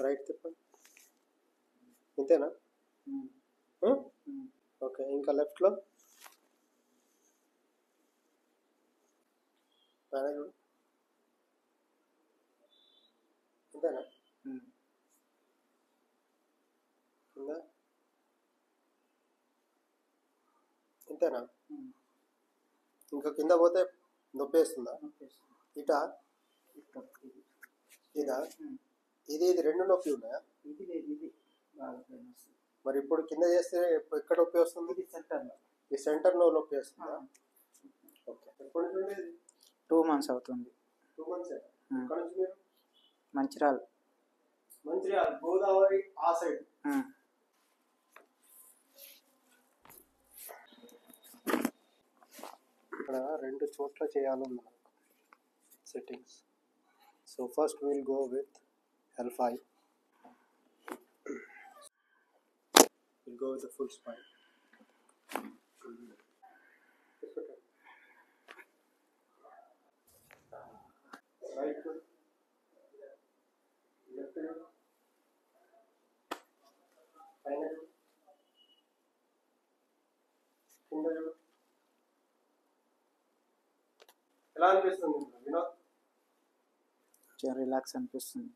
Right తిప్పండి. ఇంతేనా? Okay. ఇంకా లెఫ్ట్లో పైన చూడు. ఇంతేనా? కింద ఇంతేనా? ఇంకా కింద పోతే నొప్పి వేస్తుందా? ఇటా ఇదా? ఇది రెండు నొప్పి ఉన్నాయా? మరి ఇప్పుడు కింద చేస్తే ఎక్కడ నొప్పి వస్తుంది? ఈ సెంటర్లో నొప్పి వస్తుందా? ఓకే. ఎప్పుడు నుండి? 2 months అవుతుంది. 2 months. ఎక్కడ నుంచి మీరు? మంచిర్యాల. గోదావరి ఆ సైడ్. ఇక్కడ 2 చోట్ల చేయాలన్నా settings. So first will go with L5. We'll go with the full spine. Right foot, left foot, final foot, కింద చూడు. ఎలా అనిపిస్తుంది వినోద్? రిలాక్స్ అనిపిస్తుంది.